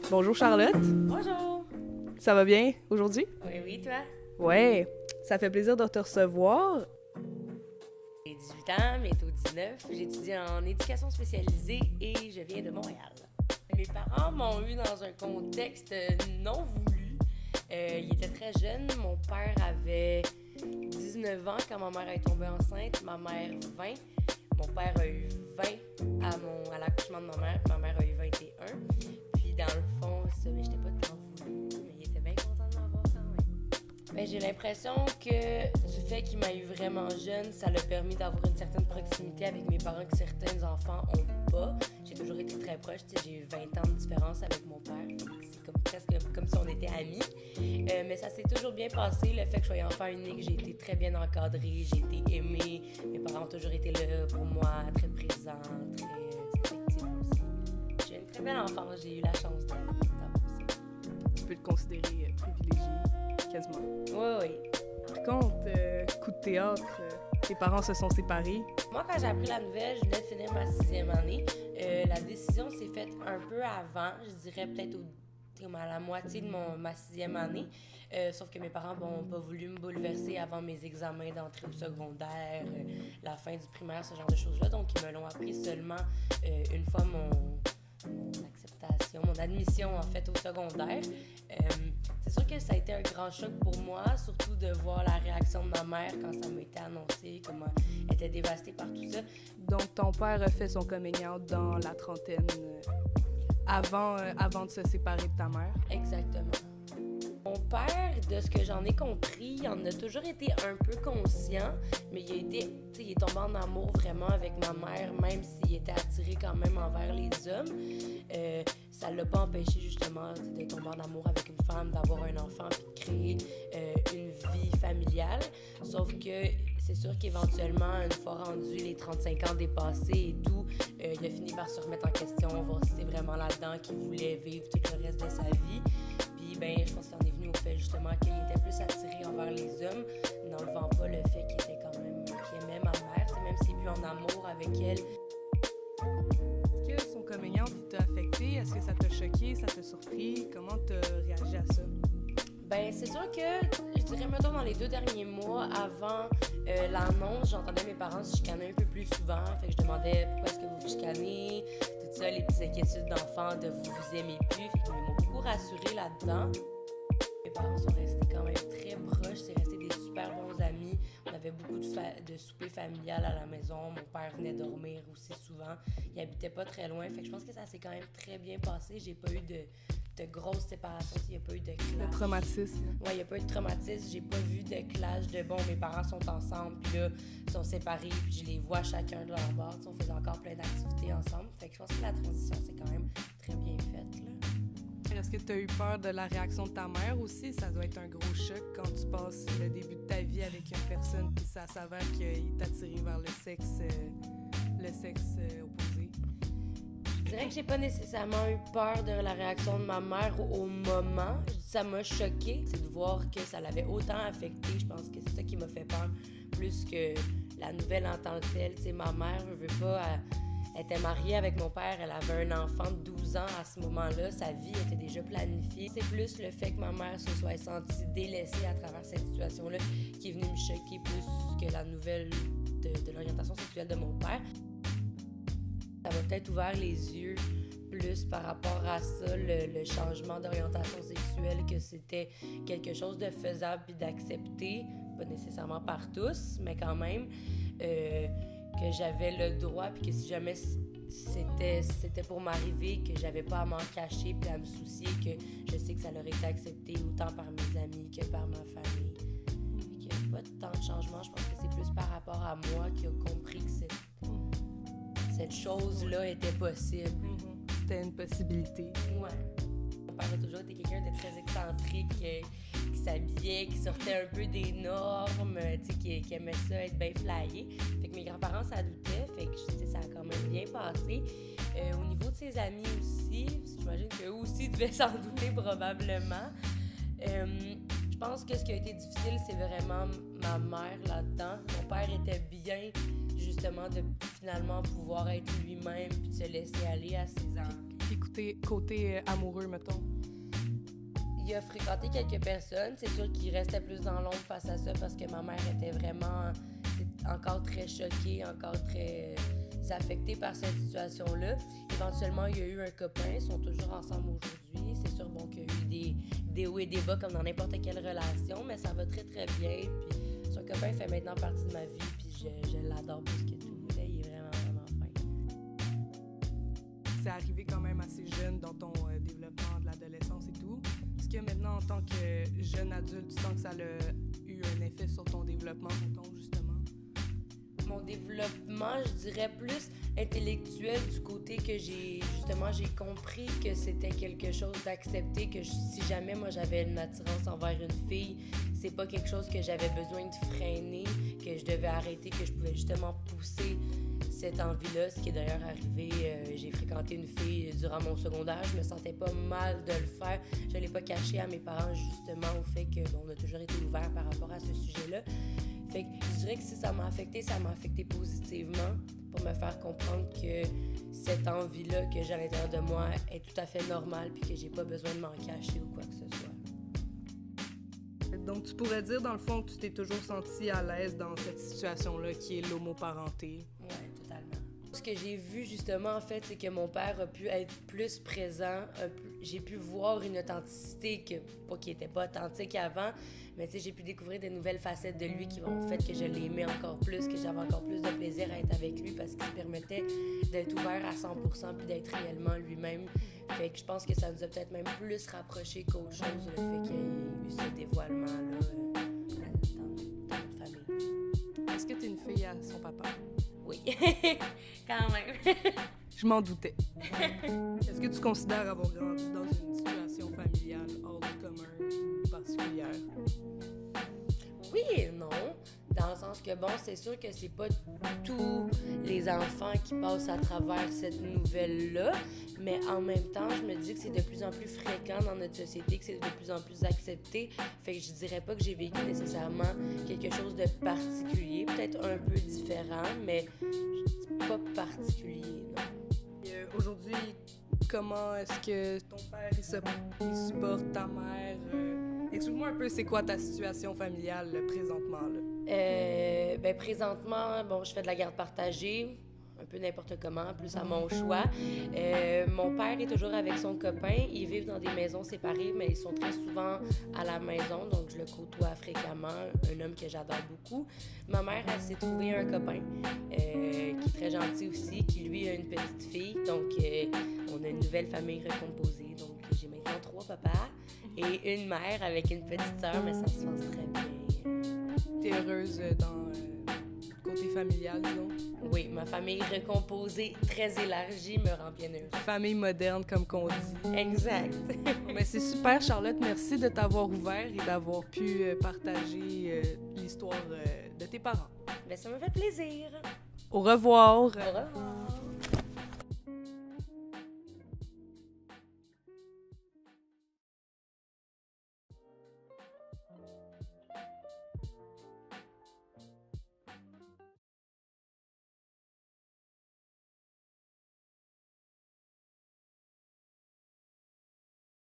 Bonjour Charlotte. Bonjour. Ça va bien aujourd'hui? Oui, toi? Ouais, ça fait plaisir de te recevoir. J'ai 18 ans, bientôt 19. J'étudie en éducation spécialisée et je viens de Montréal. Mes parents m'ont eu dans un contexte non voulu. Ils étaient très jeunes. Mon père avait 19 ans quand ma mère est tombée enceinte, ma mère 20. Mon père a eu 20 à l'accouchement de ma mère. Ma mère a eu 21. Puis dans le fond, ça, mais j'étais pas tant voulu, mais il était bien content de m'avoir quand même. Ben, j'ai l'impression que du fait qu'il m'a eu vraiment jeune, ça l'a permis d'avoir une certaine proximité avec mes parents que certains enfants ont pas. J'ai toujours été très proche, j'ai eu 20 ans de différence avec mon père. C'est presque comme si on était amis. Mais ça s'est toujours bien passé, le fait que je sois enfant unique, j'ai été très bien encadrée, j'ai été aimée. Mes parents ont toujours été là pour moi, très présents, très affectifs aussi. J'ai une très belle enfance, j'ai eu la chance d'avoir ça. Tu peux te considérer privilégié, quasiment. Oui. Par contre, coup de théâtre, tes parents se sont séparés. Moi, quand j'ai appris la nouvelle, je venais de finir ma 6e année. La décision s'est faite un peu avant, je dirais peut-être à la moitié de ma 6e année. Sauf que mes parents n'ont pas voulu me bouleverser avant mes examens d'entrée au secondaire, la fin du primaire, ce genre de choses-là. Donc, ils me l'ont appris seulement une fois mon acceptation, mon admission en fait au secondaire. C'est sûr que ça a été un grand choc pour moi, surtout de voir la réaction de ma mère quand ça m'a été annoncé, comment elle était dévastée par tout ça. Donc, ton père a fait son coming out dans la trentaine, avant de se séparer de ta mère. Exactement. Mon père, de ce que j'en ai compris, il en a toujours été un peu conscient, mais il est tombé en amour vraiment avec ma mère, même s'il était attiré quand même envers les hommes. Ça ne l'a pas empêché justement de tomber en amour avec une femme, d'avoir un enfant puis de créer une vie familiale. Sauf que c'est sûr qu'éventuellement, une fois rendu les 35 ans dépassés et tout, il a fini par se remettre en question, voir si c'est vraiment là-dedans qu'il voulait vivre tout le reste de sa vie. Puis je pense qu'il en est venu au fait justement qu'il était plus attiré envers les hommes, n'enlevant pas le fait qu'il était quand même, qu'il aimait ma mère, même s'il est plus en amour avec elle. Est-ce que son coming out t'a affecté? Est-ce que ça t'a choqué? Ça t'a surpris? Comment t'as réagi à ça? C'est sûr que, je dirais, mettons, dans les 2 derniers mois, avant l'annonce, j'entendais mes parents se chicaner un peu plus souvent. Fait que je demandais pourquoi est-ce que vous vous chicanez, tout ça, les petites inquiétudes d'enfants, de vous aimez plus. Fait qu'ils m'ont beaucoup rassurée là-dedans. Mes parents sont restés quand même très proches, c'est resté des super bons amis. On avait beaucoup de soupers familiales à la maison. Mon père venait dormir aussi souvent. Il habitait pas très loin. Fait que je pense que ça s'est quand même très bien passé. J'ai pas eu de grosses séparations, il n'y a pas eu de clash. De traumatisme. Oui, il n'y a pas eu de traumatisme. J'ai pas vu de clash de mes parents sont ensemble, puis là, ils sont séparés, puis je les vois chacun de leur bord. On faisait encore plein d'activités ensemble. Fait que je pense que la transition, c'est quand même très bien faite, là. Est-ce que tu as eu peur de la réaction de ta mère aussi? Ça doit être un gros choc quand tu passes le début de ta vie avec une personne puis ça s'avère qu'il est attiré vers le sexe opposé. Je dirais que j'ai pas nécessairement eu peur de la réaction de ma mère au moment. Ça m'a choquée, c'est de voir que ça l'avait autant affecté. Je pense que c'est ça qui m'a fait peur, plus que la nouvelle en tant que telle. T'sais, ma mère, je veux pas, elle était mariée avec mon père, elle avait un enfant de 12 ans à ce moment-là. Sa vie était déjà planifiée. C'est plus le fait que ma mère se soit sentie délaissée à travers cette situation-là qui est venue me choquer plus que la nouvelle de l'orientation sexuelle de mon père. Ça m'a peut-être ouvert les yeux plus par rapport à ça, le changement d'orientation sexuelle, que c'était quelque chose de faisable puis d'accepter, pas nécessairement par tous, mais quand même, que j'avais le droit puis que si jamais c'était pour m'arriver, que j'avais pas à m'en cacher puis à me soucier, que je sais que ça leur été accepté autant par mes amis que par ma famille. Puis qu'il n'y a pas tant de changement, je pense que c'est plus par rapport à moi qui a compris que cette chose-là était possible. C'était une possibilité. Ouais. Mon père a toujours été quelqu'un de très excentrique, qui s'habillait, qui sortait un peu des normes, qui aimait ça, être bien flyé. Fait que mes grands-parents s'en doutaient, fait que ça a quand même bien passé. Au niveau de ses amis aussi, j'imagine qu'eux aussi devaient s'en douter probablement. Je pense que ce qui a été difficile, c'est vraiment ma mère là-dedans. Mon père était bien, justement, de finalement pouvoir être lui-même puis de se laisser aller à ses envies. Puis côté amoureux, mettons. Il a fréquenté quelques personnes. C'est sûr qu'il restait plus dans l'ombre face à ça parce que ma mère était vraiment encore très choquée, encore très affectée par cette situation-là. Éventuellement, il y a eu un copain. Ils sont toujours ensemble aujourd'hui. C'est sûr bon, qu'il y a eu des hauts et des bas comme dans n'importe quelle relation, mais ça va très, très bien. Puis son copain fait maintenant partie de ma vie, puis je l'adore plus que tout. Là, il est vraiment, vraiment fin. C'est arrivé quand même assez jeune dans ton développement de l'adolescence et tout. Est-ce que maintenant, en tant que jeune adulte, tu sens que ça a eu un effet sur ton développement, mettons, justement? Mon développement, je dirais plus intellectuel du côté que j'ai compris que c'était quelque chose d'accepté, que si jamais moi j'avais une attirance envers une fille, c'est pas quelque chose que j'avais besoin de freiner, que je devais arrêter, que je pouvais justement pousser cette envie-là, ce qui est d'ailleurs arrivé. J'ai fréquenté une fille durant mon secondaire, je me sentais pas mal de le faire, je l'ai pas caché à mes parents justement au fait que on a toujours été ouvert par rapport à ce sujet-là. Fait que je dirais que si ça m'a affecté positivement pour me faire comprendre que cette envie-là que j'ai à l'intérieur de moi est tout à fait normale puis que j'ai pas besoin de m'en cacher ou quoi que ce soit. Donc, tu pourrais dire, dans le fond, que tu t'es toujours senti à l'aise dans cette situation-là qui est l'homoparenté. Oui, totalement. Ce que j'ai vu, justement, en fait, c'est que mon père a pu être plus présent. J'ai pu voir une authenticité qui n'était pas authentique avant, mais tu sais, j'ai pu découvrir de nouvelles facettes de lui qui ont fait que je l'aimais encore plus, que j'avais encore plus de plaisir à être avec lui parce qu'il me permettait d'être ouvert à 100% puis d'être réellement lui-même. Fait que je pense que ça nous a peut-être même plus rapprochés qu'autre chose, le fait qu'il y ait eu ce dévoilement-là dans notre famille. Est-ce que tu es une fille à son papa? Oui, quand même. Je m'en doutais. Est-ce que tu considères avoir grandi dans une situation familiale hors du commun ou particulière? Oui et non, dans le sens que, bon, c'est sûr que c'est pas tous les enfants qui passent à travers cette nouvelle-là, mais en même temps, je me dis que c'est de plus en plus fréquent dans notre société, que c'est de plus en plus accepté. Fait que je dirais pas que j'ai vécu nécessairement quelque chose de particulier, peut-être un peu différent, mais pas particulier, non. Aujourd'hui, comment est-ce que ton père il supporte ta mère? Explique-moi un peu, c'est quoi ta situation familiale présentement? Là? Présentement, bon, je fais de la garde partagée, un peu n'importe comment, plus à mon choix. Mon père est toujours avec son copain. Ils vivent dans des maisons séparées, mais ils sont très souvent à la maison, donc je le côtoie fréquemment, un homme que j'adore beaucoup. Ma mère, elle s'est trouvée un copain qui est très gentil aussi, qui lui a une petite fille, donc on a une nouvelle famille recomposée. Donc j'ai maintenant 3 papas et une mère avec une petite sœur, mais ça se passe très bien. T'es heureuse dans le côté familial, disons? Oui, ma famille recomposée, très élargie, me rend bien heureuse. Famille moderne, comme qu'on dit. Exact. Mais c'est super, Charlotte. Merci de t'avoir ouvert et d'avoir pu partager l'histoire de tes parents. Ça me fait plaisir. Au revoir. Au revoir.